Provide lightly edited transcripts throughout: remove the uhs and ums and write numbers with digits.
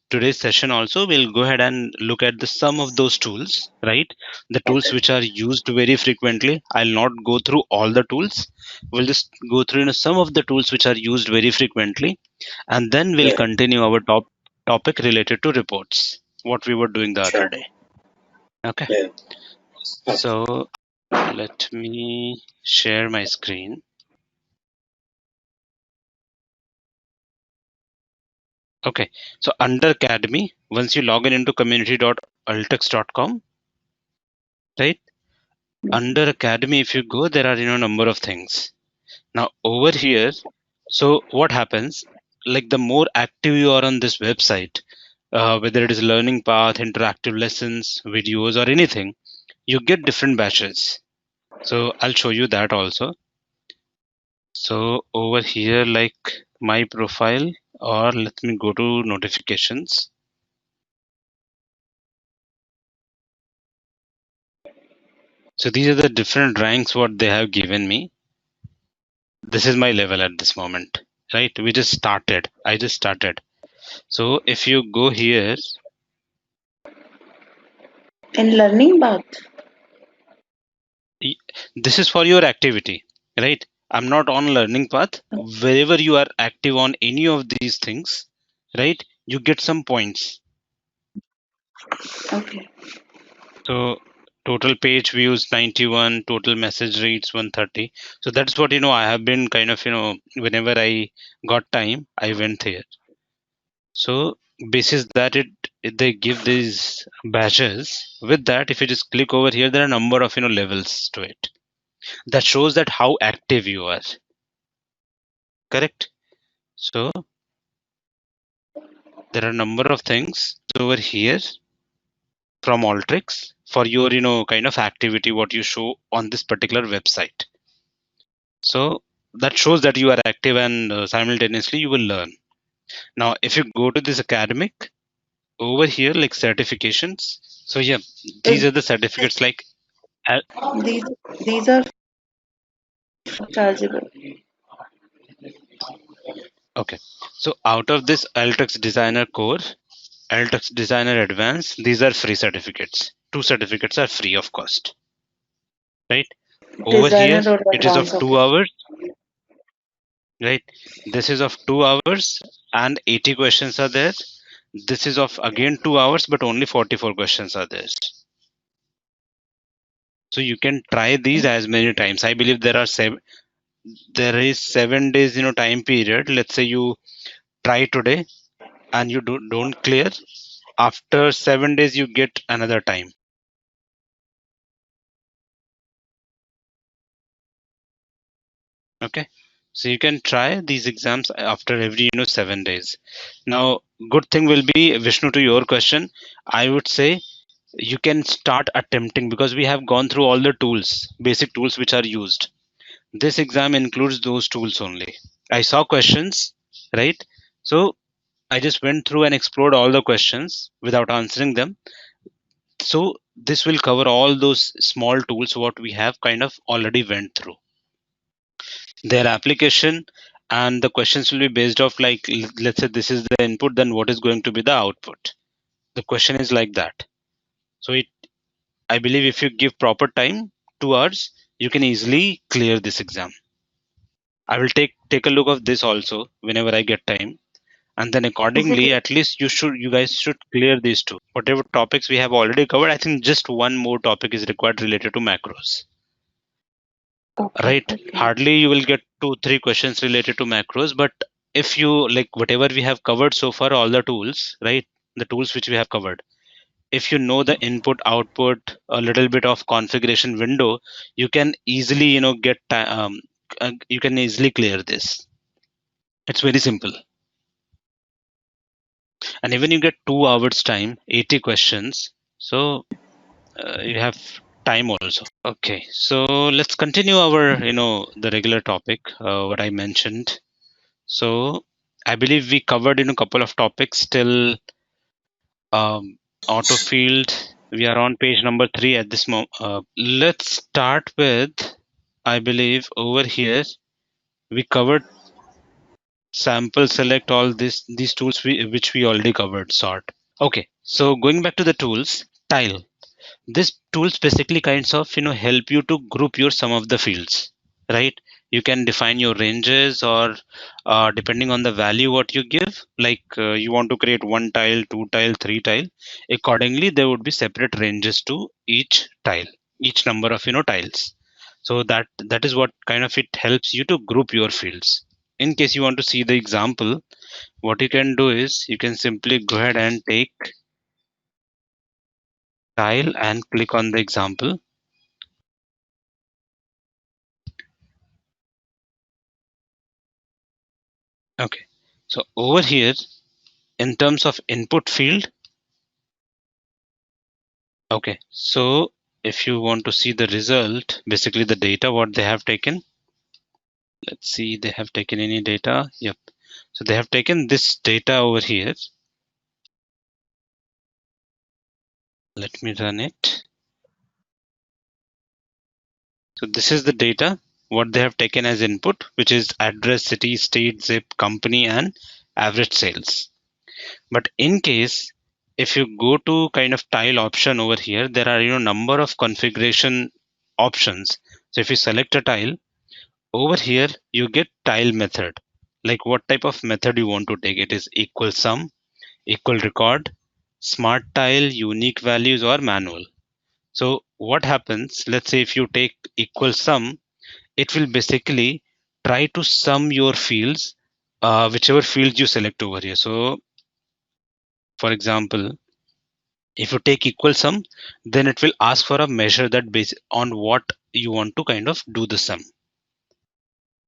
today's session also, we'll go ahead and look at the sum of those tools, right? The tools which are used very frequently. I'll not go through all the tools. We'll just go through some of the tools which are used very frequently, and then we'll continue our topic related to reports, what we were doing the other day. Okay. So let me share my screen. Okay, so under Academy, once you log in into community.alteryx.com, right? Under Academy, if you go, there are number of things. Now over here, so what happens? Like the more active you are on this website, whether it is learning path, interactive lessons, videos, or anything, you get different batches. So I'll show you that also. So over here, like my profile, or let me go to notifications. So these are the different ranks what they have given me. This is my level at this moment, right? We just started. I just started. So if you go here, in learning path, this is for your activity, right? I'm not on learning path. Wherever you are active on any of these things, right? You get some points. okay. So total page views 91, total message reads 130. So that's what I have been kind of whenever I got time, I went here. So basis that they give these badges. With that, if you just click over here, there are a number of levels to it. That shows that how active you are. Correct. So there are a number of things over here from Alteryx for your kind of activity what you show on this particular website. So that shows that you are active and simultaneously you will learn. Now, if you go to this academic over here, like certifications. So yeah, these are the certificates like. These these are chargeable. Okay, so out of this Alteryx Designer Core, Alteryx Designer Advanced, these are free certificates. 2 certificates are free of cost. Right? Over here, Designer or it is of advanced, 2 okay. hours. Right? This is of 2 hours and 80 questions are there. This is of again 2 hours, but only 44 questions are there. So you can try these as many times. I believe there is 7 days time period. Let's say you try today and you don't clear. After 7 days you get another time. Okay, so you can try these exams after every 7 days. Now good thing will be, Vishnu, to your question, I would say you can start attempting because we have gone through all the tools, basic tools which are used. This exam includes those tools only. I saw questions, right? So I just went through and explored all the questions without answering them. So this will cover all those small tools what we have kind of already went through. Their application and the questions will be based off like, let's say this is the input, then what is going to be the output. The question is like that. So I believe if you give proper time, 2 hours, you can easily clear this exam. I will take a look of this also whenever I get time. And then accordingly, at least you guys should clear these two. Whatever topics we have already covered, I think just one more topic is required related to macros. Okay, Right? okay. Hardly you will get 2-3 questions related to macros, but if you like whatever we have covered so far, all the tools, right? The tools which we have covered. If you know the input, output, a little bit of configuration window, you can easily, you can easily clear this. It's very simple. And even you get 2 hours time, 80 questions. So you have time also. Okay, so let's continue our, the regular topic, what I mentioned. So I believe we covered in a couple of topics till auto field. We are on page number 3 at this moment. Let's start with, I believe over here, we covered sample, select, all these tools which we already covered, sort. Okay, so going back to the tools, tile. This tools basically kinds of help you to group your some of the fields, right? You can define your ranges, or depending on the value what you give, like you want to create one tile, two tile, three tile. Accordingly, there would be separate ranges to each tile, each number of tiles. So that is what kind of it helps you to group your fields. In case you want to see the example, what you can do is you can simply go ahead and take tile and click on the example. Okay, so over here in terms of input field, okay, so if you want to see the result, basically the data what they have taken, let's see, they have taken any data. Yep, so they have taken this data over here. Let me run it. So this is the data what they have taken as input, which is address, city, state, zip, company, and average sales. But in case if you go to kind of tile option over here, there are number of configuration options. So if you select a tile, over here you get tile method, like what type of method you want to take. It is equal sum, equal record, smart tile, unique values, or manual. So what happens, let's say if you take equal sum, it will basically try to sum your fields, whichever fields you select over here. So for example, if you take equal sum, then it will ask for a measure that based on what you want to kind of do the sum.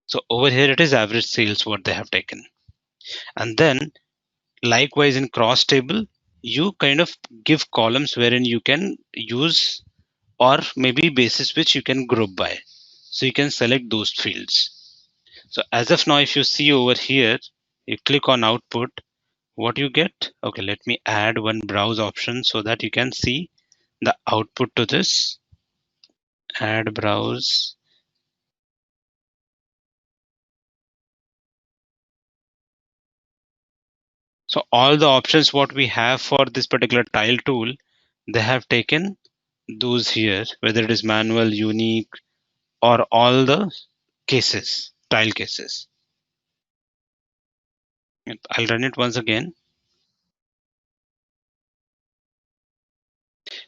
So over here it is average sales what they have taken. And then likewise in cross table, you kind of give columns wherein you can use, or maybe basis which you can group by. So you can select those fields. So as of now, if you see over here, you click on output, what you get. Okay, let me add one browse option so that you can see the output to this. Add browse. So all the options what we have for this particular tile tool, they have taken those here, whether it is manual, unique, or all the cases, tile cases. I'll run it once again.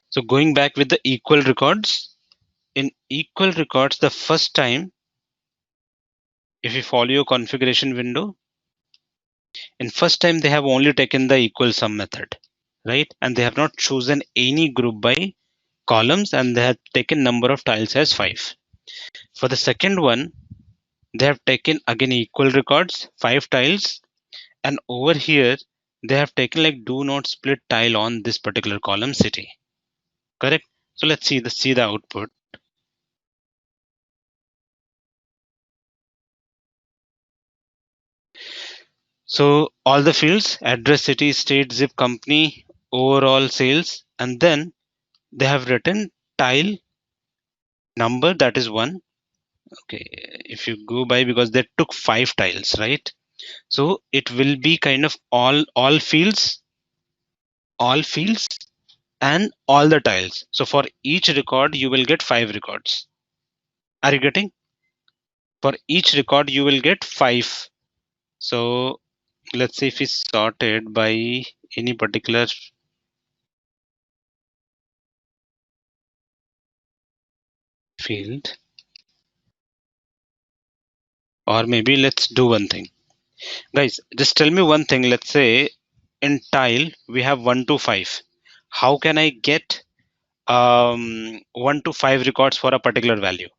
So going back with the equal records, in equal records, the first time, if you follow your configuration window, in first time they have only taken the equal sum method, right? And they have not chosen any group by columns, and they have taken number of tiles as 5. For the second one, they have taken again equal records, 5 tiles, and over here they have taken like do not split tile on this particular column city. Correct? So let's see the output. So all the fields, address, city, state, zip, company, overall sales, and then they have written tile number, that is 1. Okay, if you go by, because they took 5 tiles, right? So it will be kind of all fields, and all the tiles. So for each record you will get 5 records. Are you getting? For each record you will get 5. So let's say if we sort it by any particular field, or maybe let's do one thing, guys, just tell me one thing. Let's say in tile we have 1 to 5. How can I get 1 to 5 records for a particular value?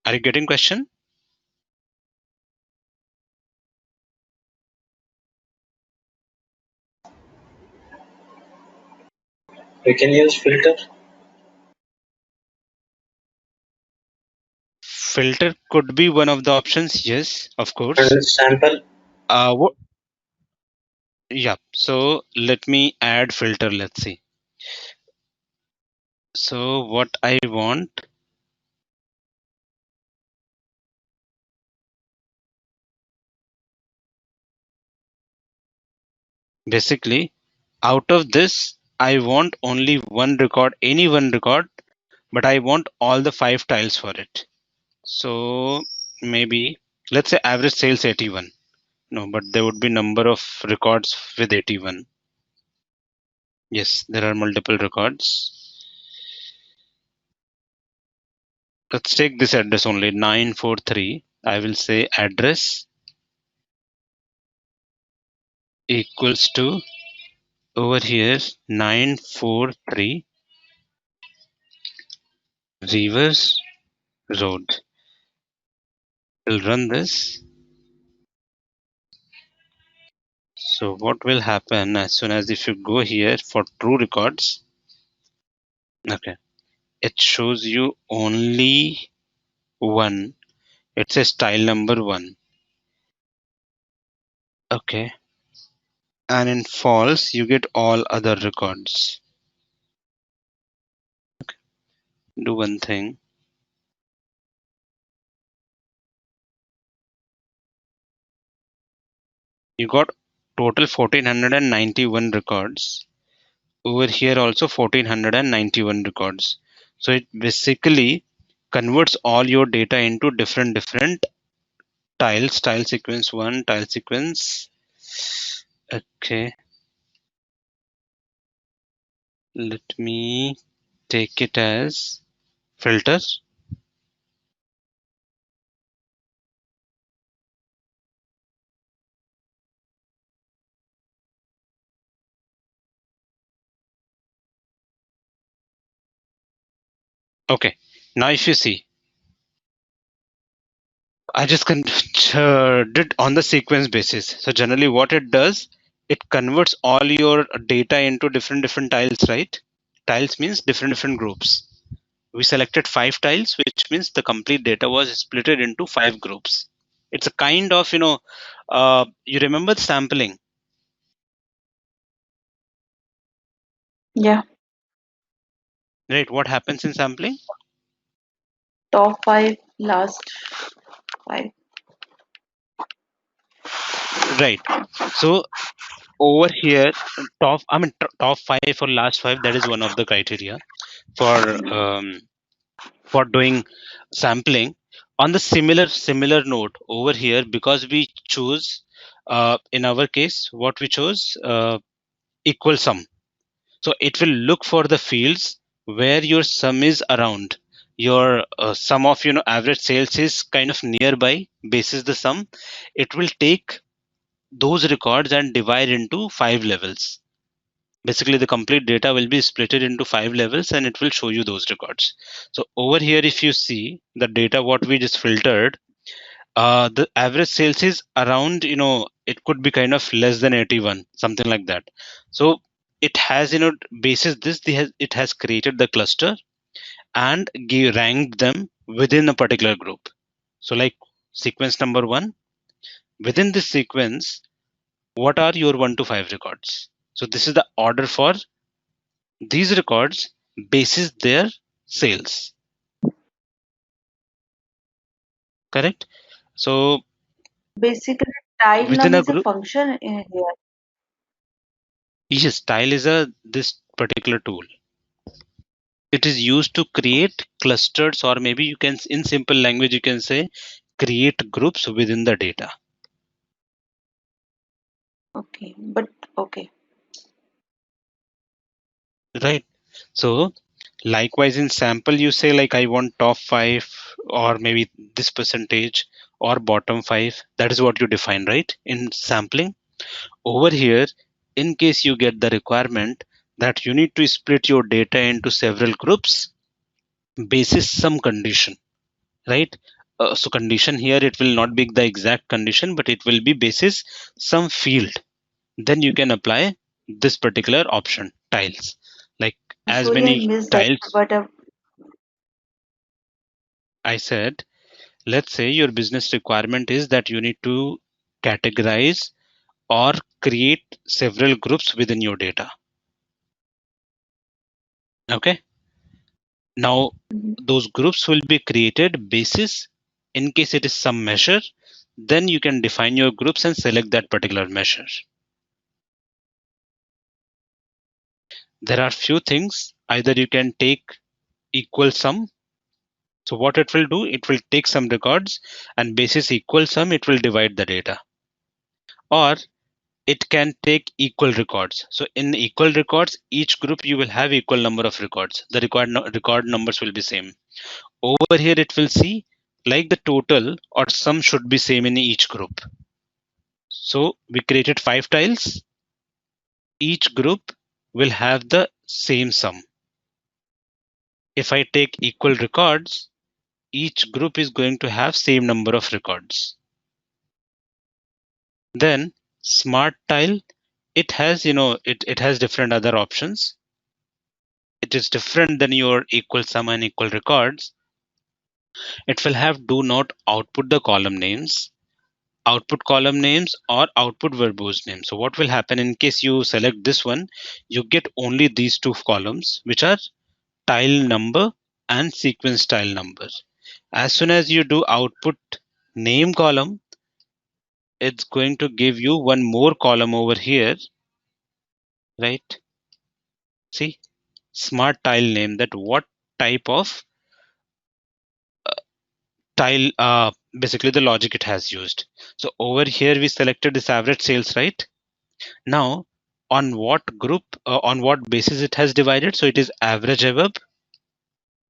Are you getting question? We can use filter. Filter could be one of the options, yes, of course. And sample. What? Yeah, so let me add filter. Let's see. So what I want, basically, out of this, I want only one record, any one record, but I want all the 5 tiles for it. So maybe let's say average sales 81. No, but there would be number of records with 81. Yes, there are multiple records. Let's take this address only, 943. I will say address equals to over here 943 Rivers Road. We'll run this. So what will happen as soon as if you go here for true records, okay, it shows you only one. It says tile number 1. Okay. And in false, you get all other records. Do one thing. You got total 1491 records. Over here also 1491 records. So it basically converts all your data into different tiles. Tile sequence 1, tile sequence. Okay. Let me take it as filter. Okay. Now if you see, I just did on the sequence basis. So generally what it does, it converts all your data into different tiles, right? Tiles means different groups. We selected 5 tiles, which means the complete data was split into 5 groups. It's a kind of, you remember the sampling, Yeah. right? What happens in sampling? Top 5, last 5. Right. So over here, top 5 or last 5, that is one of the criteria for doing sampling. On the similar note over here, because we choose in our case what we chose, equal sum. So it will look for the fields where your sum is around. Your sum of average sales is kind of nearby basis the sum. It will take those records and divide into 5 levels. Basically the complete data will be split into 5 levels and it will show you those records. So over here if you see the data what we just filtered, the average sales is around, it could be kind of less than 81, something like that. So it has, basis this, it has created the cluster and ranked them within a particular group. So like sequence number 1, within this sequence, what are your 1 to 5 records? So this is the order for these records basis their sales. Correct? So Basically, tile within num a is a group, function in here. yes, style is a this particular tool. It is used to create clusters, or maybe you can, in simple language, you can say create groups within the data. Okay, but okay. Right. So likewise in sample, you say like I want top 5 or maybe this percentage or bottom 5. That is what you define, right? In sampling. Over here, in case you get the requirement that you need to split your data into several groups basis some condition, right? So condition here, it will not be the exact condition, but it will be basis some field. Then you can apply this particular option, tiles. Like as Sorry, I many missed that. tiles, But I said, let's say your business requirement is that you need to categorize or create several groups within your data. Okay. Now, Mhm. those groups will be created basis in case it is some measure, then you can define your groups and select that particular measure. There are few things. Either you can take equal sum. So what it will do, it will take some records and basis equal sum, it will divide the data. Or it can take equal records. So in equal records, each group you will have equal number of records. The record numbers will be same. Over here, it will see like the total or sum should be same in each group. So we created 5 tiles. Each group will have the same sum. If I take equal records, each group is going to have same number of records. Then smart tile, it has, it has different other options. It is different than your equal sum and equal records. It will have do not output the column names, output column names or output verbose names. So what will happen in case you select this one, you get only these two columns, which are tile number and sequence tile number. As soon as you do output name column, it's going to give you one more column over here, right? See, smart tile name, that what type of tile, basically the logic it has used. So over here we selected this average sales, right? Now on what group, on what basis it has divided? So it is average above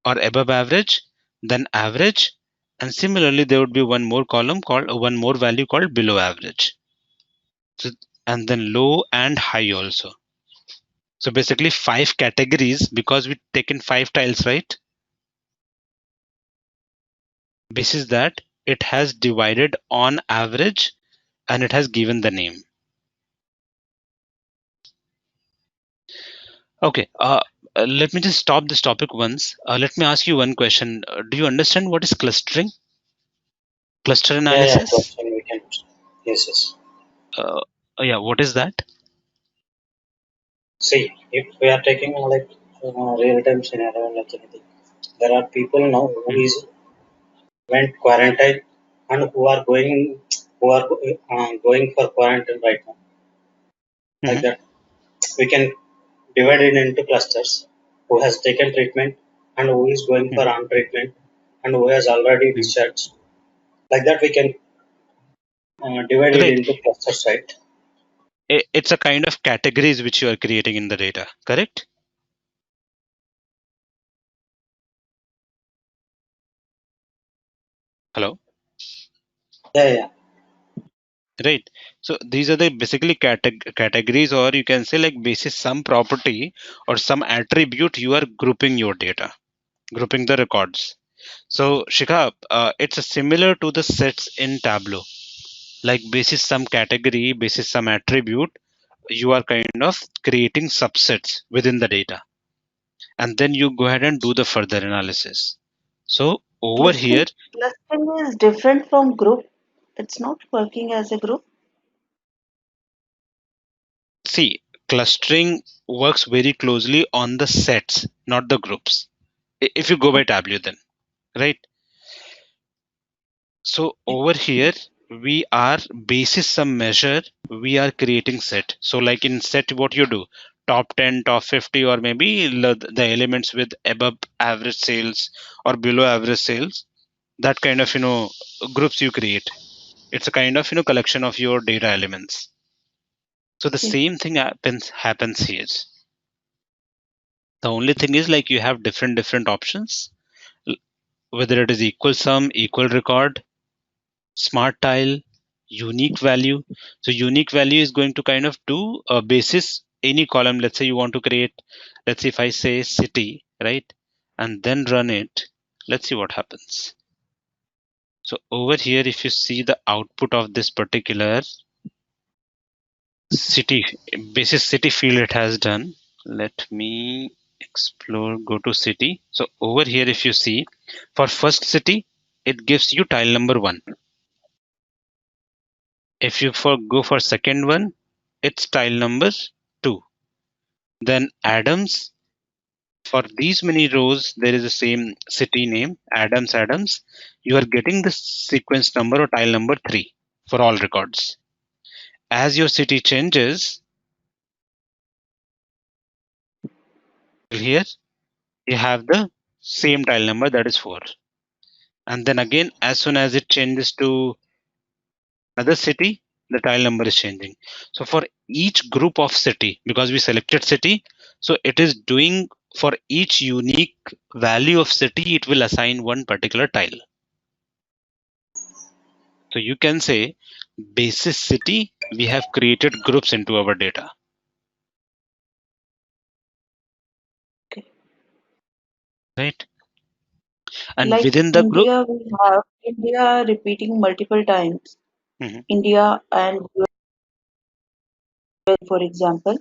or above average, then average, and similarly there would be one more column called, one more value called below average. So, and then low and high also. So basically 5 categories because we taken 5 tiles, right? Basis that it has divided on average and it has given the name. Okay, let me just stop this topic once. Let me ask you one question. Do you understand what is clustering? Cluster Yeah, analysis? question we can. Yes, yes. Uh, yeah, what is that? See, if we are taking like real-time scenario like anything, there are people now who Mhm, is went quarantine and who are going for quarantine right now. Like mhm, that, we can divide it into clusters. Who has taken treatment and who is going for mhm, on treatment and who has already mhm. discharged. Like that, we can divide it Right. into clusters, right? It's a kind of categories which you are creating in the data, correct? Hello? Yeah, yeah. Right. So these are the basically categories, or you can say like basis some property or some attribute you are grouping your data, grouping the records. So Shikha, it's a similar to the sets in Tableau. Like basis some category, basis some attribute, you are kind of creating subsets within the data. And then you go ahead and do the further analysis. So over here, Clustering is different from group. It's not working as a group. see, clustering works very closely on the sets, not the groups. If you go by Tableau then, right? So over here, we are basis some measure, we are creating set. So like in set, what you do, top 10, top 50, or maybe the elements with above average sales or below average sales, that kind of, groups you create. It's a kind of, collection of your data elements. So the Okay. same thing happens here. The only thing is like you have different options, l- whether it is equal sum, equal record, smart tile, unique value. So unique value is going to kind of do a basis any column. Let's say you want to create, let's say if I say city, right? And then run it, let's see what happens. So over here, if you see the output of this particular city, basis city field it has done. Let me explore, go to city. So over here, if you see for first city, it gives you tile number 1. If you go for second one, it's tile number 2. Then Adams, For these many rows, there is the same city name, Adams. You are getting the sequence number or tile number 3 for all records. As your city changes, here you have the same tile number, that is 4. And then again, as soon as it changes to another city, the tile number is changing. So for each group of city, because we selected city, so it is doing for each unique value of city, it will assign one particular tile. So you can say basis city, we have created groups into our data. Okay. Right? And Like within the group, India, we have India repeating multiple times. mhm, India and US, for example.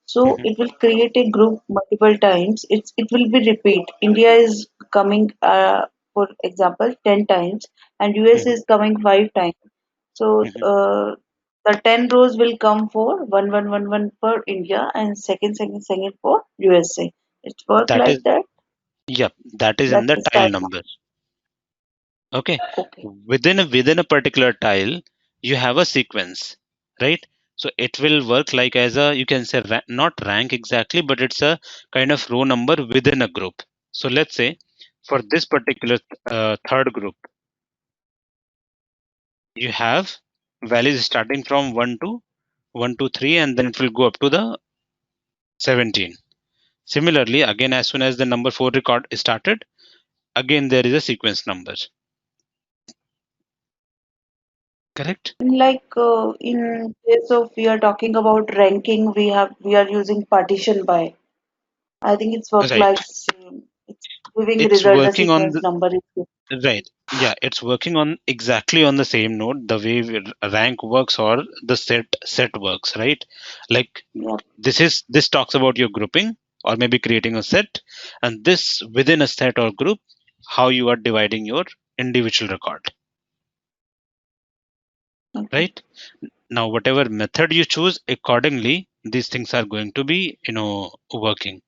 So mhm, it will create a group multiple times. It will be repeat. India is coming, for example, 10 times, and US mhm, is coming 5 times. So mhm. the 10 rows will come for one for India and second for USA. It work That is, like that. yep, that is in That's the the tile style. number. Okay. Okay. Within a particular tile, you have a sequence, right? So it will work like as a, you can say not rank exactly, but it's a kind of row number within a group. So let's say for this particular third group, you have values starting from 1 to 3, and then it will go up to the 17. Similarly, again, as soon as the number 4 record is started, again there is a sequence number. Correct? Like in case of we are talking about ranking, we are using partition by. I think it's work Right. like same. It's giving It's result the working on sequence the number is given. right. Yeah, it's working on exactly on the same node, the way rank works or the set works, right? Like Yeah. this talks about your grouping or maybe creating a set, and this within a set or group, how you are dividing your individual record, Okay. right? Now, whatever method you choose, accordingly, these things are going to be, working.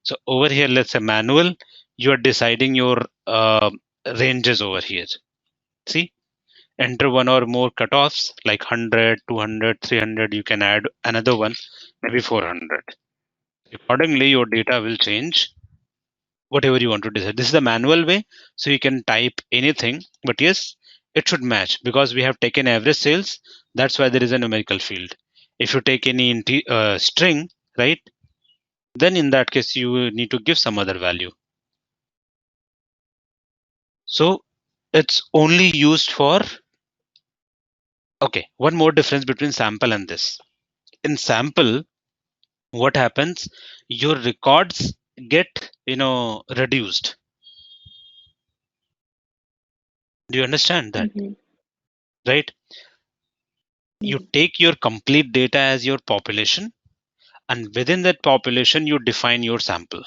So over here, let's say manual, you are deciding your ranges over here. See, enter one or more cutoffs like 100, 200, 300. You can add another one, maybe 400. Accordingly, your data will change whatever you want to decide. This is the manual way, so you can type anything, but yes, it should match because we have taken average sales. That's why there is a numerical field. If you take any string, right, then in that case you need to give some other value. So it's only used for, okay, one more difference between sample and this. In sample, what happens? Your records get, reduced. Do you understand that? Mm-hmm. Right? You take your complete data as your population, and within that population, you define your sample.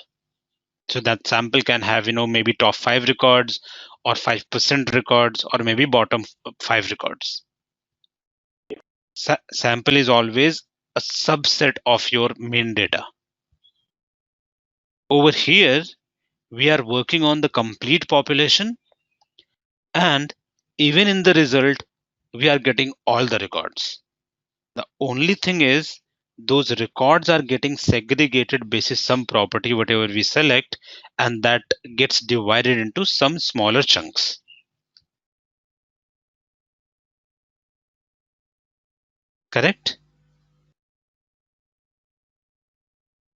So that sample can have, maybe top 5 records or 5% records or maybe bottom 5 records. Sample is always a subset of your main data. Over here, we are working on the complete population, and even in the result, we are getting all the records. The only thing is, those records are getting segregated basis some property, whatever we select, and that gets divided into some smaller chunks. Correct?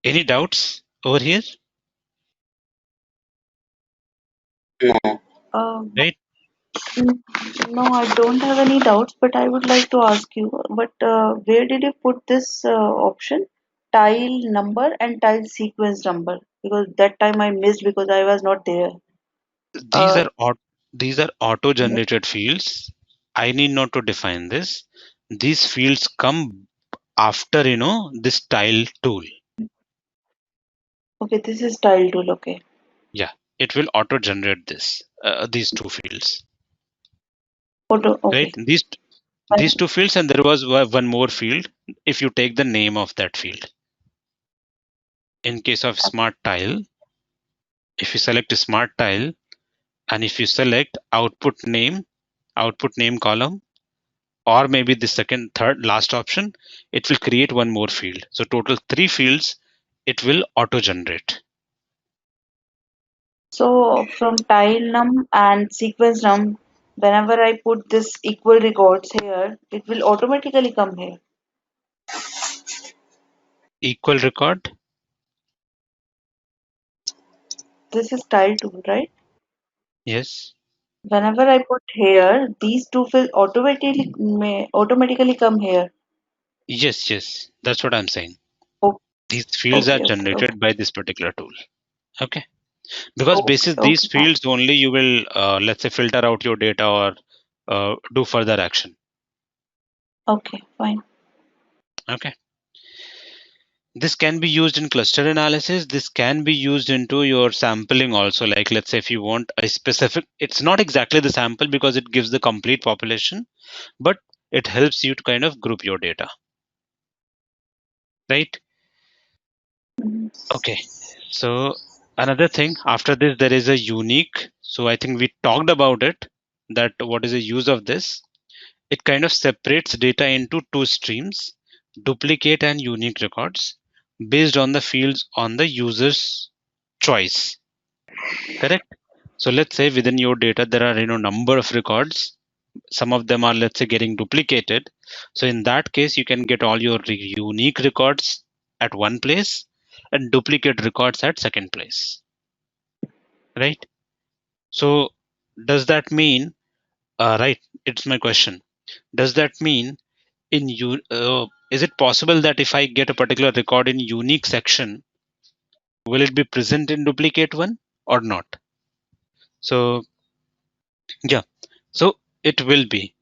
Any doubts over here? No. Um, Right? mm, no, I don't have any doubts, but I would like to ask you, but where did you put this option? Tile number and tile sequence number? Because that time I missed because I was not there. These Uh, are these are auto-generated fields. I need not to define this. These fields come after, this tile tool. okay, this is tile tool. Okay. Yeah, it will auto-generate these two fields. Photo. Right? Okay. These two fields, and there was one more field if you take the name of that field. In case of smart tile, if you select smart tile, and if you select output name column, or maybe the second, third, last option, it will create one more field. So total 3 fields it will auto generate. So from tile num and sequence num, whenever I put this equal records here, it will automatically come here. Equal record. This is tile 2, right? Yes. Whenever I put here, these two will automatically come here. Yes, that's what I'm saying. Oh, These fields are okay, okay, okay, generated by this particular tool. Okay, because okay, basis these okay, fine. fields only you will let's say filter out your data or do further action. Okay, fine. Okay, this can be used in cluster analysis. This can be used into your sampling also. Like let's say if you want a specific, it's not exactly the sample because it gives the complete population, but it helps you to kind of group your data, right? Mhm. Okay, so another thing after this, there is a unique. So I think we talked about it, that what is the use of this. It kind of separates data into two streams, duplicate and unique records, based on the fields on the user's choice. Correct? So let's say within your data, there are number of records. Some of them are, let's say, getting duplicated. So in that case, you can get all your unique records at one place and duplicate records at second place. Right? So does that mean, right? It's my question. Does that mean in you is it possible that if I get a particular record in unique section, will it be present in duplicate one or not? So yeah, so it will be.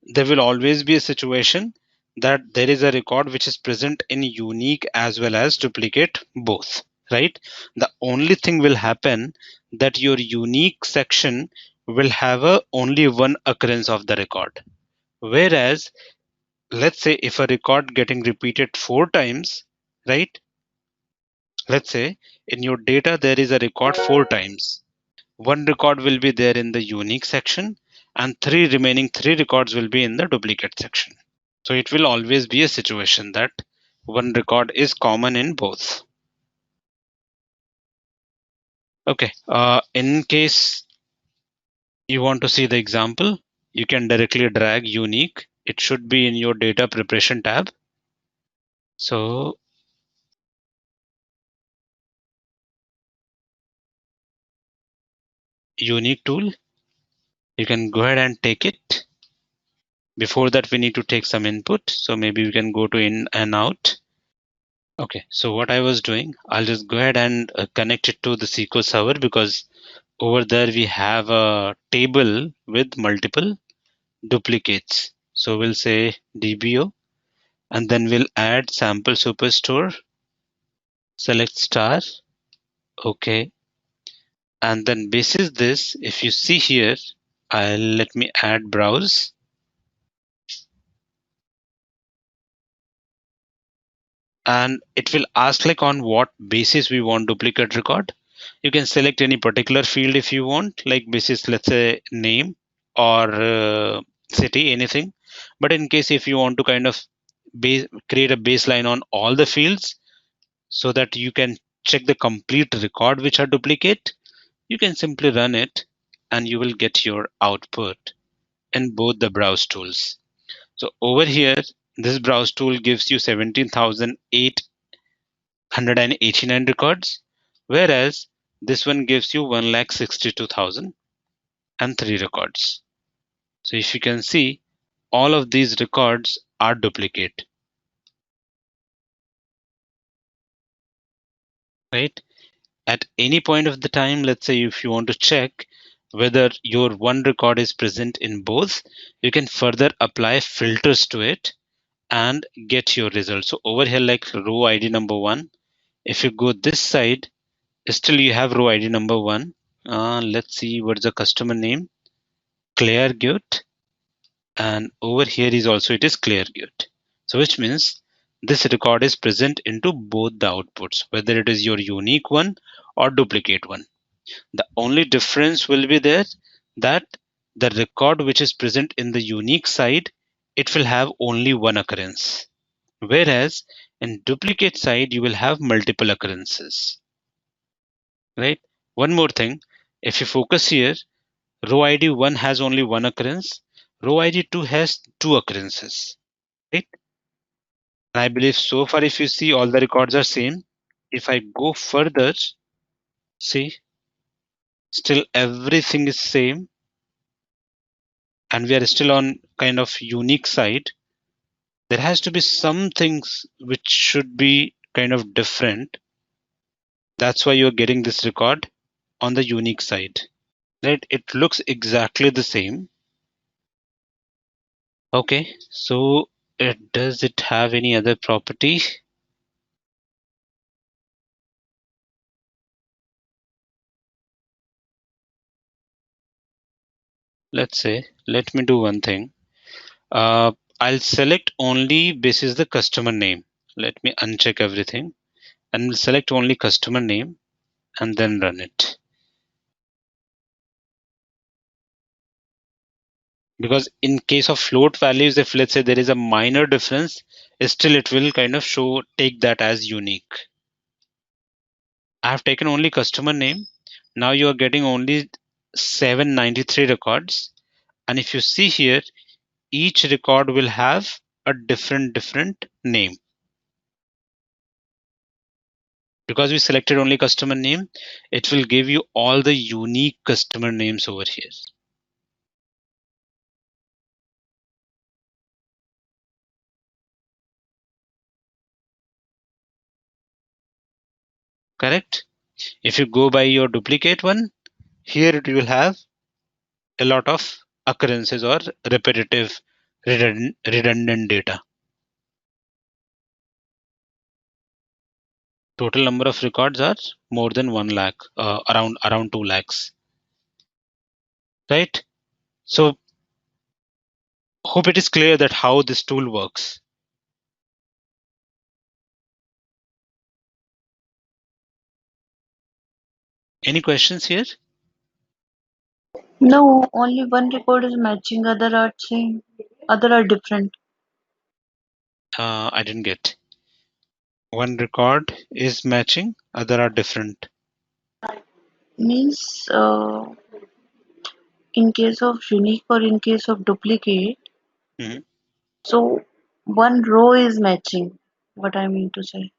There will always be a situation that there is a record which is present in unique as well as duplicate both, right? The only thing will happen that your unique section will have a only one occurrence of the record. Whereas let's say if a record getting repeated 4 times, right? Let's say in your data there is a record 4 times. One record will be there in the unique section and remaining three records will be in the duplicate section. So it will always be a situation that one record is common in both. Okay, in case you want to see the example, you can directly drag unique. It should be in your data preparation tab. So unique tool, you can go ahead and take it. Before that, we need to take some input. So maybe we can go to in and out. Okay, so what I was doing, I'll just go ahead and connect it to the SQL Server because over there we have a table with multiple duplicates. So we'll say DBO and then we'll add sample superstore, select star. Okay. And then basis this, if you see here, let me add browse. And it will ask like on what basis we want duplicate record. You can select any particular field if you want, like basis, let's say name or city, anything. But in case if you want to kind of create a baseline on all the fields so that you can check the complete record which are duplicate, you can simply run it and you will get your output in both the browse tools. So over here, this browse tool gives you 17,889 records, whereas this one gives you 1,62,003 records. So if you can see, all of these records are duplicate, right? At any point of the time, let's say if you want to check whether your one record is present in both, you can further apply filters to it and get your results. So over here, like row ID number 1, if you go this side, still you have row ID number 1. Let's see what's the customer name, Claire Gut, and over here is also it is Claire Gut. So which means this record is present into both the outputs, whether it is your unique one or duplicate one. The only difference will be there that the record which is present in the unique side, it will have only one occurrence. Whereas in duplicate side, you will have multiple occurrences, right? One more thing, if you focus here, row ID 1 has only one occurrence, row ID 2 has two occurrences, right? And I believe so far, if you see, all the records are same. If I go further, see, still everything is same, and we are still on kind of unique side. There has to be some things which should be kind of different. That's why you're getting this record on the unique side, right? It looks exactly the same. Okay, so does it have any other property? Let's say, let me do one thing. I'll select only basis the customer name. Let me uncheck everything and we'll select only customer name and then run it. Because in case of float values, if let's say there is a minor difference, still it will kind of show, take that as unique. I have taken only customer name. Now you are getting only 793 records. And if you see here, each record will have a different name. Because we selected only customer name, it will give you all the unique customer names over here. Correct? If you go by your duplicate one, here it will have a lot of occurrences or repetitive redundant data. Total number of records are more than 1 lakh, around 2 lakhs, right? So hope it is clear that how this tool works. Any questions here? No, only one record is matching, other are same, other are different. I didn't get. One record is matching, other are different. Means in case of unique or in case of duplicate, Mhm. so one row is matching. What I mean to say, at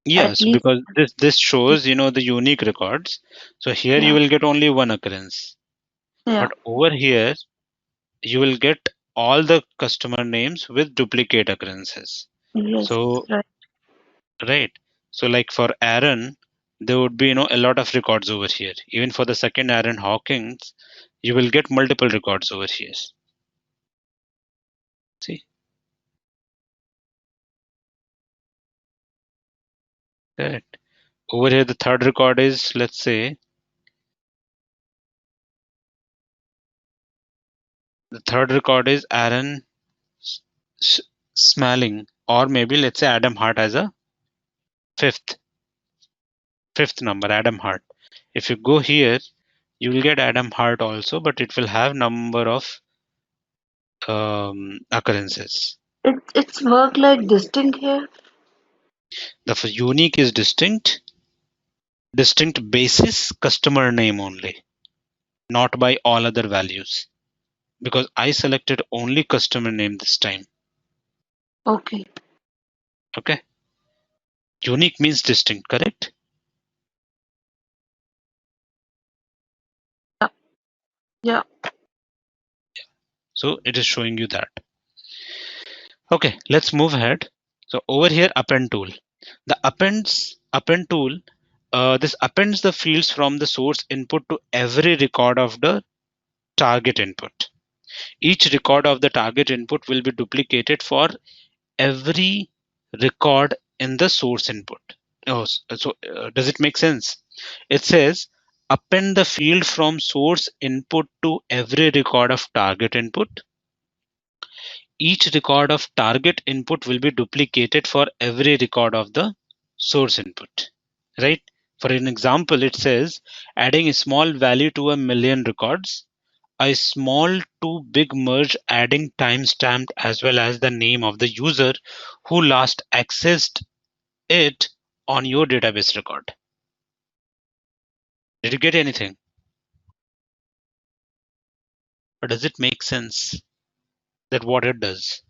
Yes, least, because this shows, the unique records. So here you yeah, will get only one occurrence. yeah, But over here, you will get all the customer names with duplicate occurrences. yes, So, right. right. So like for Aaron, there would be, a lot of records over here. Even for the second Aaron Hawkins, you will get multiple records over here. See, correct. Over here, the third record is, let's say, the third record is Aaron Smalling, or maybe let's say Adam Hart as a fifth number, Adam Hart. If you go here, you will get Adam Hart also, but it will have number of occurrences. It's work like distinct here. The unique is distinct basis customer name only, not by all other values. Because I selected only customer name this time. Okay, Okay. Unique means distinct, correct? yeah, yeah. So it is showing you that. Okay, let's move ahead. So over here, append tool. The append tool, this appends the fields from the source input to every record of the target input. Each record of the target input will be duplicated for every record in the source input. Oh, so does it make sense? It says append the field from source input to every record of target input. Each record of target input will be duplicated for every record of the source input, right? For an example, it says adding a small value to a million records, a small to big merge adding timestamp as well as the name of the user who last accessed it on your database record. Did you get anything? Or does it make sense that what it does?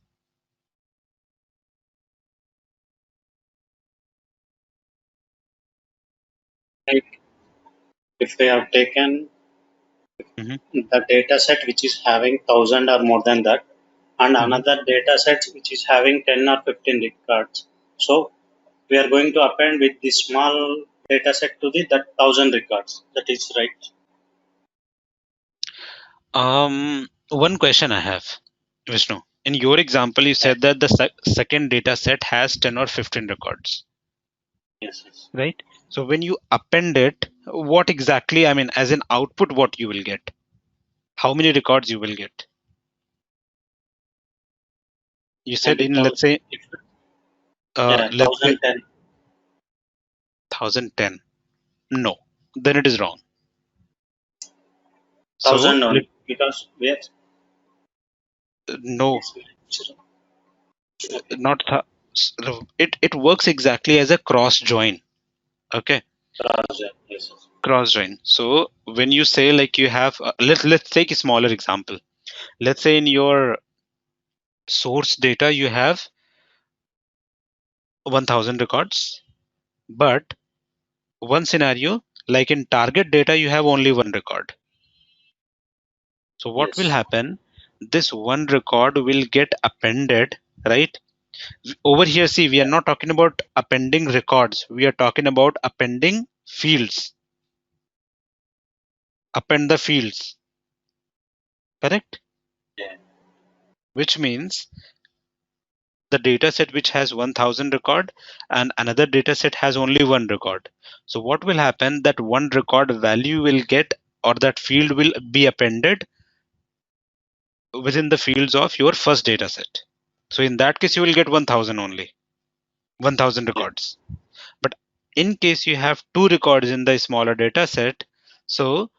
Like if we have taken Mhm. the data set which is having 1,000 or more than that, and Mhm. another data set which is having 10 or 15 records. So we are going to append with the small data set to the that 1,000 records. That is right. One question I have, Vishnu. In your example, you Yeah. said that the second data set has 10 or 15 records, Yes, yes. right? So when you append it, what exactly, I mean, as an output, what you will get? How many records you will get? You said Maybe in, let's 1,000. say, Yeah, let's say 1,010. 1010. No, then it is wrong. So 1,000 only because we have no, yes, okay. not it works exactly as a cross join. Okay, Yes, yes. cross join. So when you say like you have, let's take a smaller example. Let's say in your source data you have 1000 records, but one scenario like in target data you have only one record. So what will Yes. happen? This one record will get appended, right? Over here, see, we are not talking about appending records. We are talking about appending fields. Append the fields, correct? Yeah. Which means the data set which has 1000 record and another data set has only one record. So what will happen? That one record value will get, or that field will be appended within the fields of your first data set. So in that case, you will get 1000 only, 1000 Yeah. records. But in case you have two records in the smaller data set, so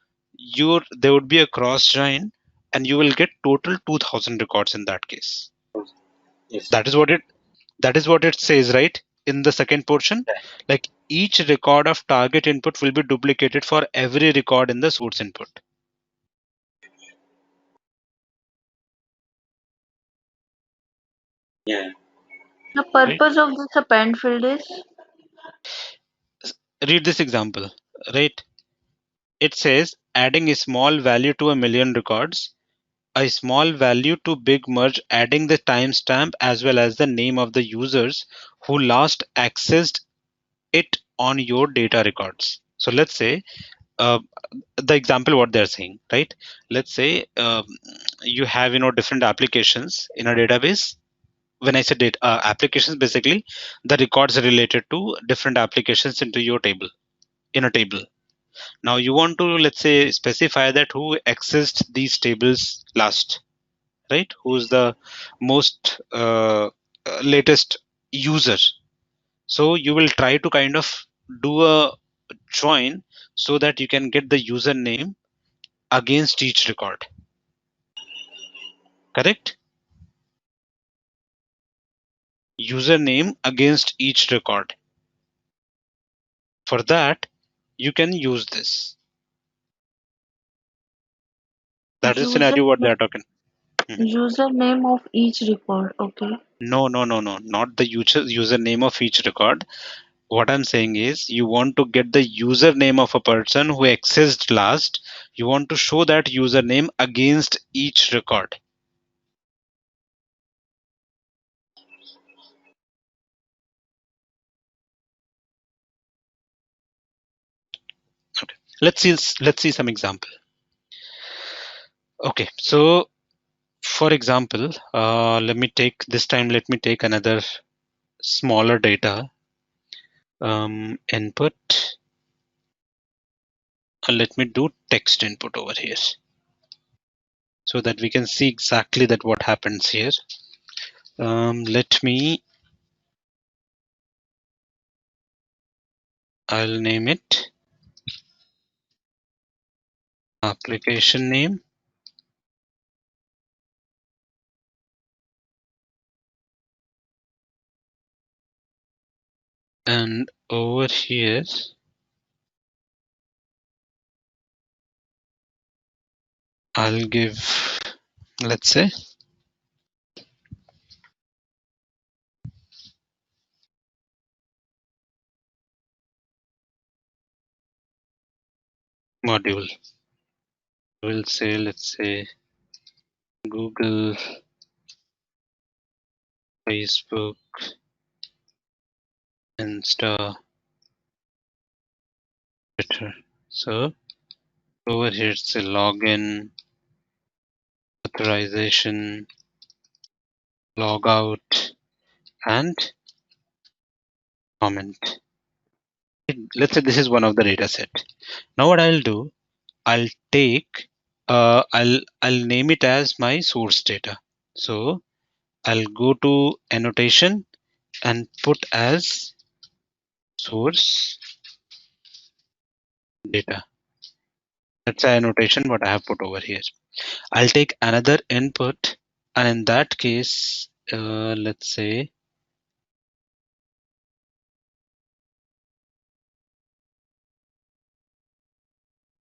there would be a cross join and you will get total 2000 records in that case. Yes. That is what it says, right? In the second portion, Yeah. like each record of target input will be duplicated for every record in the source input. Yeah. The Right? purpose of this append field is Read this example, right? It says adding a small value to a million records, a small value to big merge adding the timestamp as well as the name of the users who last accessed it on your data records. So let's say uh, the example what they're saying, right? Let's say you have different applications in a database. When I say data applications, basically the records related to different applications into your table, in a table. Now you want to, let's say, specify that who accessed these tables last, right? Who's the most latest user. So you will try to kind of do a join so that you can get the username against each record, correct? Username against each record. For that, you can use this. That is user scenario what they are talking. Mhm. username of each record. Okay. No, no, no, no, not the username of each record. What I'm saying is you want to get the username of a person who accessed last. You want to show that username against each record. Okay. Let's see some example. Okay, so for example, let me take another smaller data input. Let me do text input over here so that we can see exactly that what happens here. Let me I'll name it application name. And over here, I'll give, let's say, module. We'll say, let's say, Google, Facebook, Insta, Twitter. So over here, it's a login, authorization, logout, and comment. Let's say this is one of the data set. Now what I'll do, I'll take, I'll name it as my source data. So I'll go to annotation and put as source data. That's the annotation what I have put over here. I'll take another input, and in that case, let's say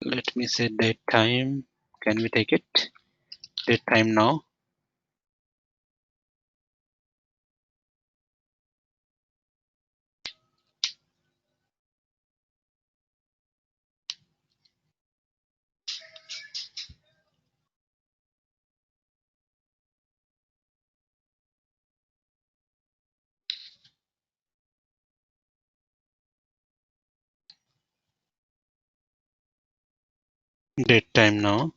let me say date time. Can we take it? Date time now. Date time now.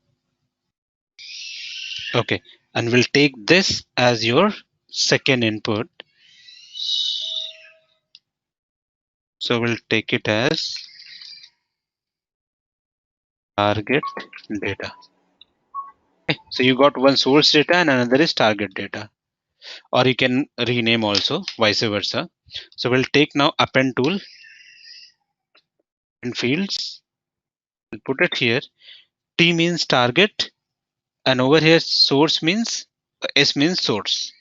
Okay, and we'll take this as your second input. So we'll take it as target data. Okay, so you got one source data and another is target data, or you can rename also, vice versa. So we'll take now append tool and fields. We'll put it here. T means target, and over here source means S means source.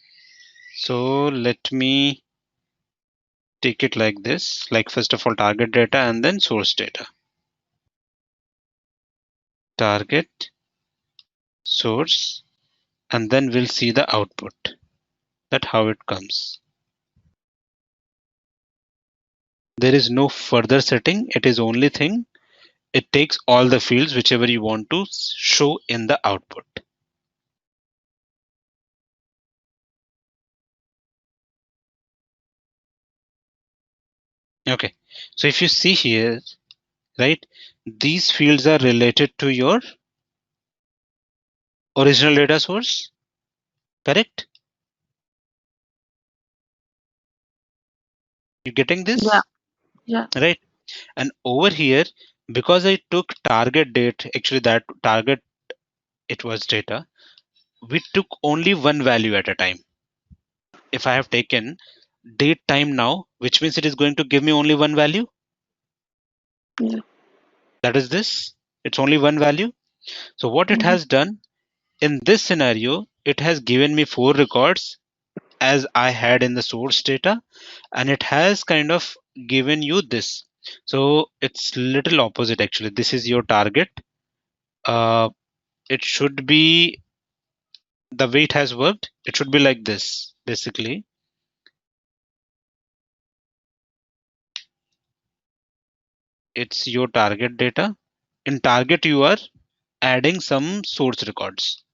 So let me take it like this, like first of all target data and then source data. Target, source, and then we'll see the output. That's how it comes. There is no further setting. It is only thing. It takes all the fields whichever you want to show in the output. Okay, so if you see here, right, these fields are related to your original data source, correct? You getting Yeah, this? yeah. Right? And over here, because I took target date, actually that target, it was data, we took only one value at a time. If I have taken date time now, which means it is going to give me only one value. Yeah. That is this. It's only one value. So what it Mhm. has done in this scenario, it has given me 4 records as I had in the source data, and it has kind of given you this. So it's little opposite actually. This is your target. It should be the way it has worked. It should be like this basically. It's your target data. In target, you are adding some source records.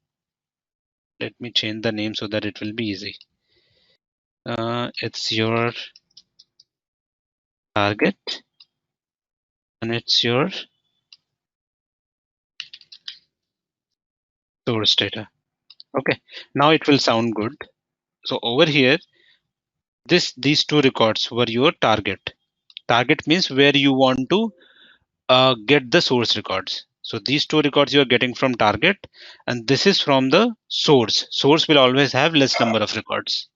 Let me change the name so that it will be easy. It's your target and it's your source data. Okay, now it will sound good. So over here, these 2 records were your target. Target means where you want to get the source records. So these 2 records you are getting from target, and this is from the source. Source will always have less number of records.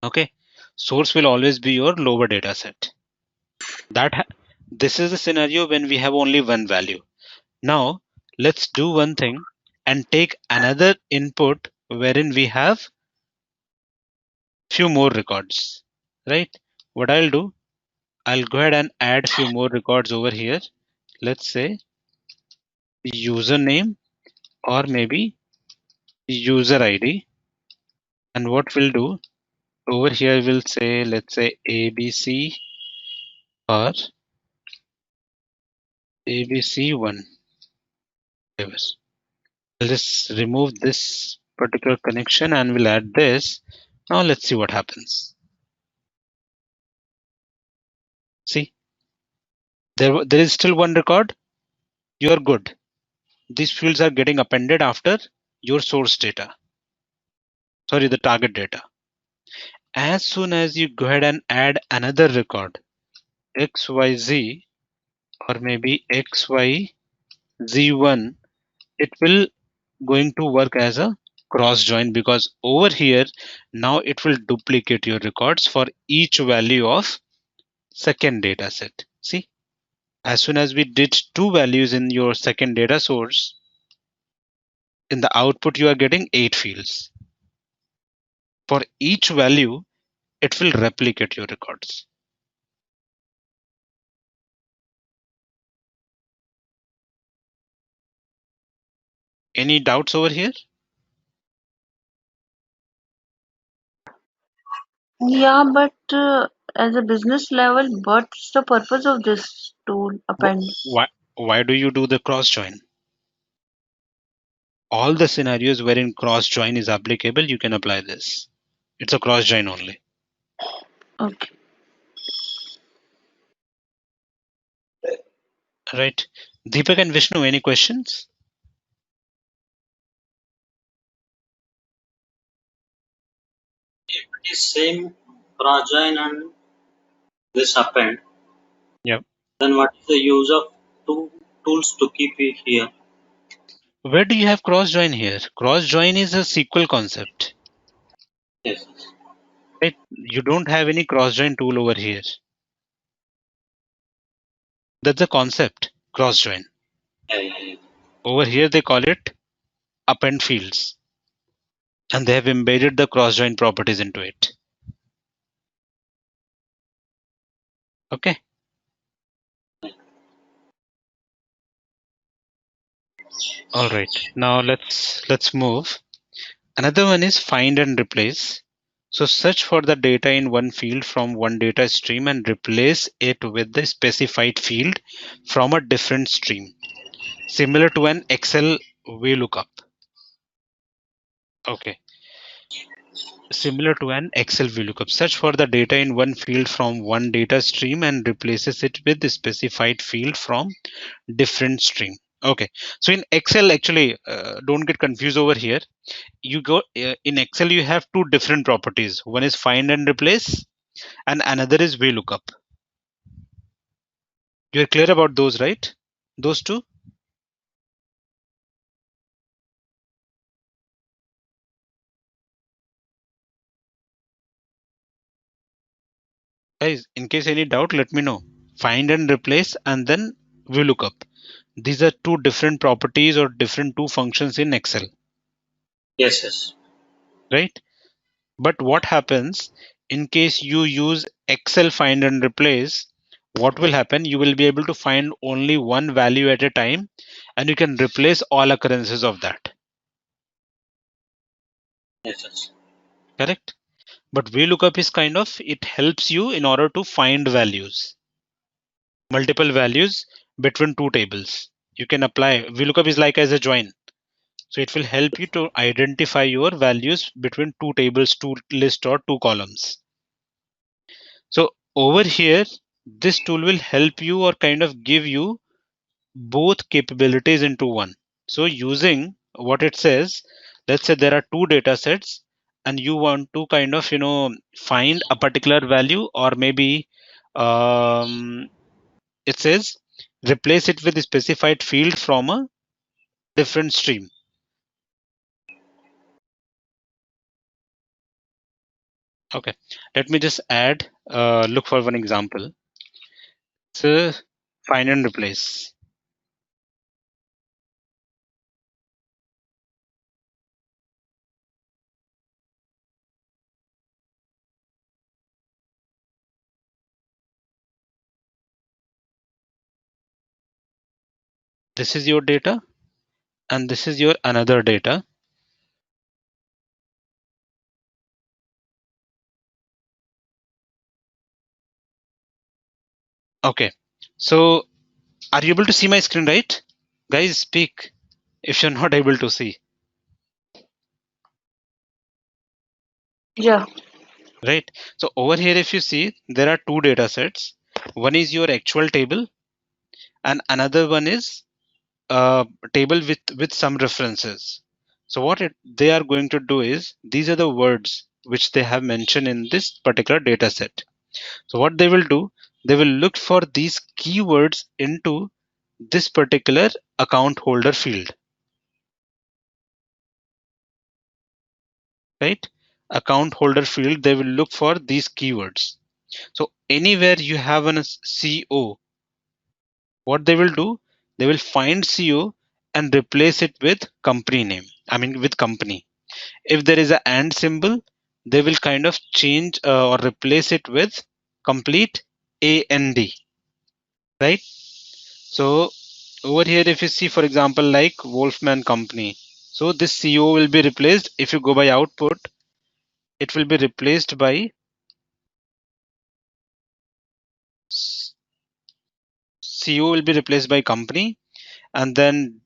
Okay, source will always be your lower data set. This is the scenario when we have only one value. Now let's do one thing and take another input wherein we have few more records, right? What I'll do, I'll go ahead and add few more records over here. Let's say username or maybe user ID. And what we'll do over here, we'll say, let's say ABC or ABC1. I'll just remove this particular connection and we'll add this. Now let's see what happens. See, there is still one record. You're good. These fields are getting appended after your source data. Sorry, the target data. As soon as you go ahead and add another record, XYZ or maybe XYZ1, it will going to work as a cross join, because over here now it will duplicate your records for each value of second data set. See, as soon as we did two values in your second data source, in the output you are getting 8 fields. For each value, it will replicate your records. Any doubts over here? Yeah, but as a business level, what's the purpose of this tool, Append? Why do you do the cross join? All the scenarios wherein cross join is applicable, you can apply this. It's a cross join only. Okay. Right. Deepak and Vishnu, any questions? If it is same cross join and this append, Yep. then what is the use of two tools to keep it here? Where do you have cross join here? Cross join is a SQL concept. Yes. Right? You don't have any cross join tool over here. That's the concept, cross join. Yeah, yeah, yeah. Over here they call it append fields. And they have embedded the cross join properties into it. Okay. All right. Now let's move. Another one is find and replace. So search for the data in one field from one data stream and replace it with the specified field from a different stream, similar to an Excel VLOOKUP. Okay. Similar to an Excel VLOOKUP. Search for the data in one field from one data stream and replaces it with the specified field from different stream. Okay. So in Excel, actually, don't get confused over here. You go in Excel, you have two different properties. One is find and replace, and another is VLOOKUP. You're clear about those, right? Those two? Guys, in case any doubt, let me know. Find and replace and then VLOOKUP. These are two different properties or different two functions in Excel, Yes, yes. right? But what happens in case you use Excel find and replace? What will happen? You will be able to find only one value at a time and you can replace all occurrences of that. Yes, yes. Correct? But VLOOKUP is kind of, it helps you in order to find values, multiple values between two tables. You can apply, VLOOKUP is like as a join. So it will help you to identify your values between two tables, two lists or two columns. So over here, this tool will help you or kind of give you both capabilities into one. So using what it says, let's say there are two data sets and you want to kind of, find a particular value, or maybe it says replace it with a specified field from a different stream. Okay, let me just add, look for one example. So find and replace. This is your data, and this is your another data. Okay, so are you able to see my screen, right? Guys, speak if you're not able to see. Yeah. Right. So over here, if you see, there are two data sets. One is your actual table, and another one is a table with some references. So what they are going to do is, these are the words which they have mentioned in this particular data set. So what they will do, they will look for these keywords into this particular account holder field, right? Account holder field, they will look for these keywords. So anywhere you have an CO, what they will do, they will find CO and replace it with company name. I mean, with company. If there is a and symbol, they will kind of change or replace it with complete AND, right? So over here, if you see, for example, like Wolfman Company, so this CO will be replaced. If you go by output, it will be replaced by CO will be replaced by company, and then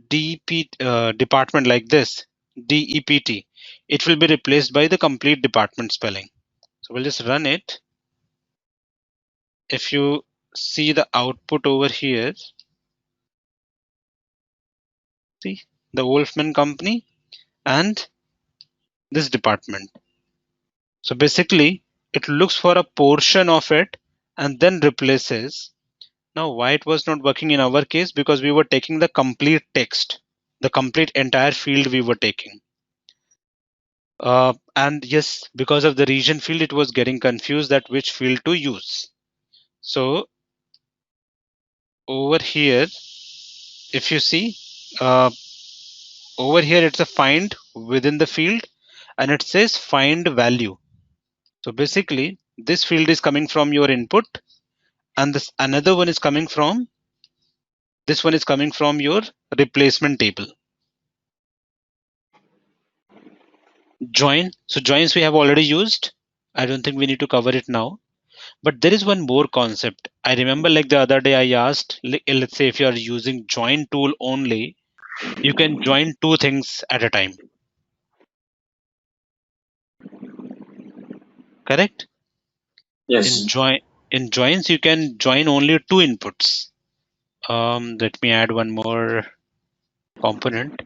DP department like this, DEPT, it will be replaced by the complete department spelling. So we'll just run it. If you see the output over here, see the Wolfman Company and this department. So basically, it looks for a portion of it and then replaces. Now, why it was not working in our case? Because we were taking the complete text, the complete entire field we were taking. And yes, because of the region field, it was getting confused that which field to use. So over here, if you see, uh, over here, it's a find within the field and it says find value. So basically, this field is coming from your input and this another one is coming from, this one is coming from your replacement table. Join. So joins we have already used. I don't think we need to cover it now. But there is one more concept. I remember like the other day I asked, let's say if you are using join tool only, you can join two things at a time. Correct? In Yes. join in joins, you can join only two inputs. Let me add one more component.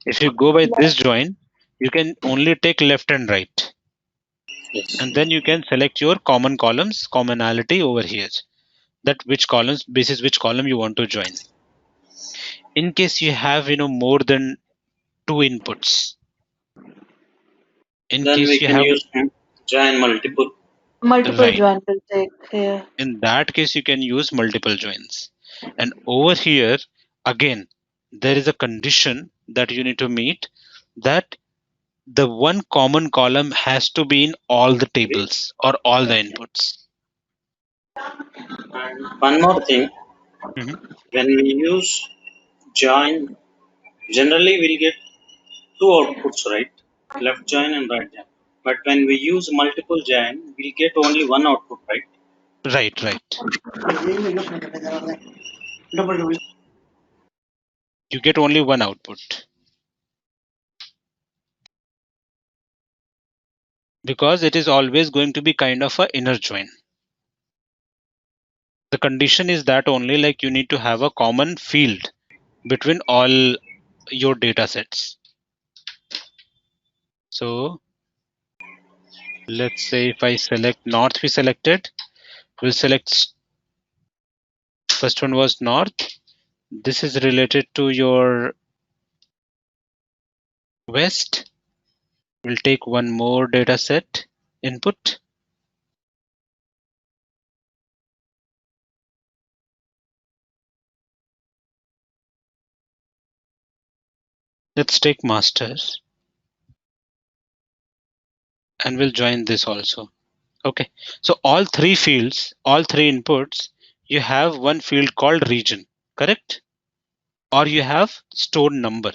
If you go by this join, you can only take left and right. Yes. And then you can select your common columns, commonality over here. That which columns, basis which column you want to join. In case you have more than two inputs, in Then we case you can have, use join multiple. Multiple right, join will take here. in that case you can use multiple joins. And over here again, there is a condition that you need to meet, that the one common column has to be in all the tables or all the inputs. And one more thing, Mhm. when we use join, generally we'll get two outputs, right? Left join and right join. But when we use multiple join, we'll get only one output, right? Right. You get only one output because it is always going to be kind of a inner join. The condition is that only, like, you need to have a common field between all your data sets. So let's say if I select north, we selected, we'll select, first one was north. This is related to your west. We'll take one more data set input. Let's take master and we'll join this also. Okay, so all three fields, all three inputs, you have one field called region, correct? Or you have stored number.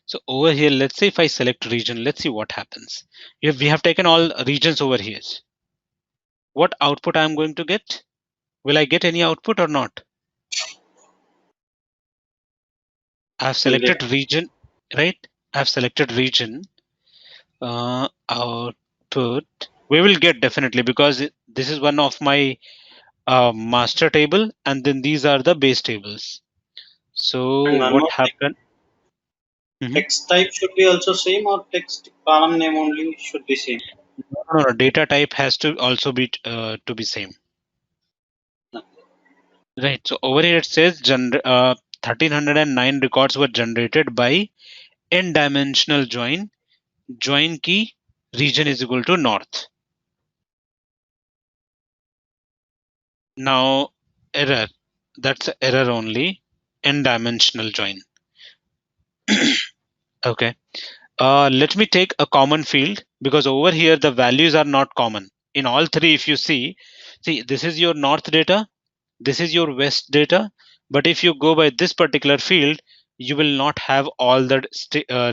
So over here, let's say if I select region, let's see what happens. We have taken all regions over here. What output I'm going to get? Will I get any output or not? I've We'll selected get region, right? I've selected region. Output. We will get definitely because this is one of my master table, and then these are the base tables. and So one what more thing. happened? Mhm. Text type should be also same or text column name only should be same. No, data type has to also be to be same. Right. So over here it says 1309 records were generated by n-dimensional join. Join key region is equal to north. Now error. That's a error only. N-dimensional join. Okay. Let me take a common field because over here the values are not common. In all three, if you see this is your north data, this is your west data, but if you go by this particular field, you will not have all the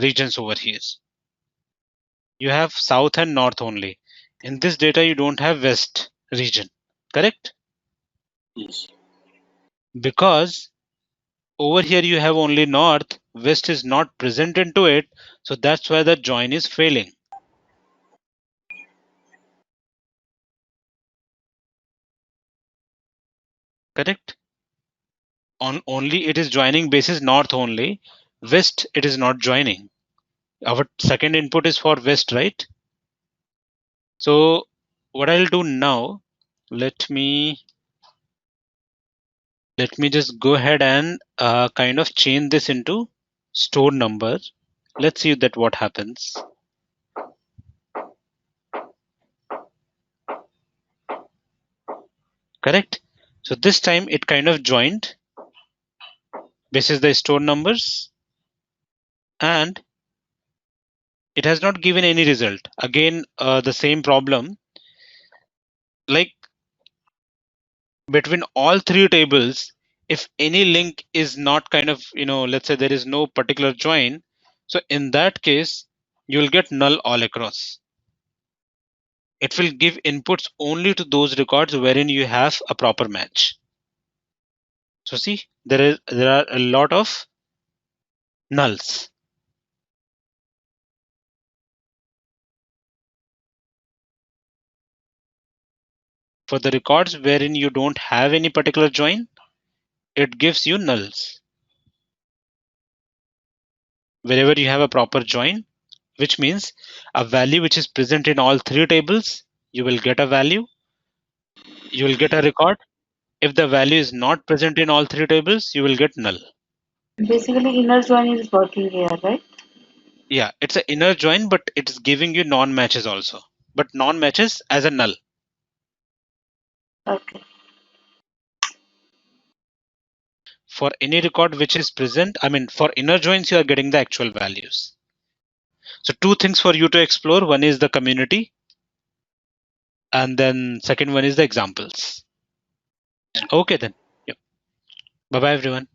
regions over here. You have south and north only. In this data, you don't have west region, correct? Yes. Because over here you have only north, west is not present into it, so that's why the join is failing. Correct? On only it is joining basis north only, west it is not joining. Our second input is for west, right? So what I'll do now, let me just go ahead and kind of change this into store number. Let's see that what happens. Correct. So this time it kind of joined. This is the store numbers, and it has not given any result. Again, the same problem. Like between all three tables, if any link is not kind of, let's say there is no particular join, so in that case you will get null all across. It will give inputs only to those records wherein you have a proper match. So see, there are a lot of nulls. For the records wherein you don't have any particular join, it gives you nulls. Wherever you have a proper join, which means a value which is present in all three tables, you will get a value, you will get a record. If the value is not present in all three tables, you will get null. Basically, inner join is working here, right? Yeah, it's an inner join, but it's giving you non-matches also. But non-matches as a null. Okay. For any record which is present, I mean, for inner joins, you are getting the actual values. So two things for you to explore. One is the community, and then second one is the examples. Okay then. Yep. Bye-bye, everyone.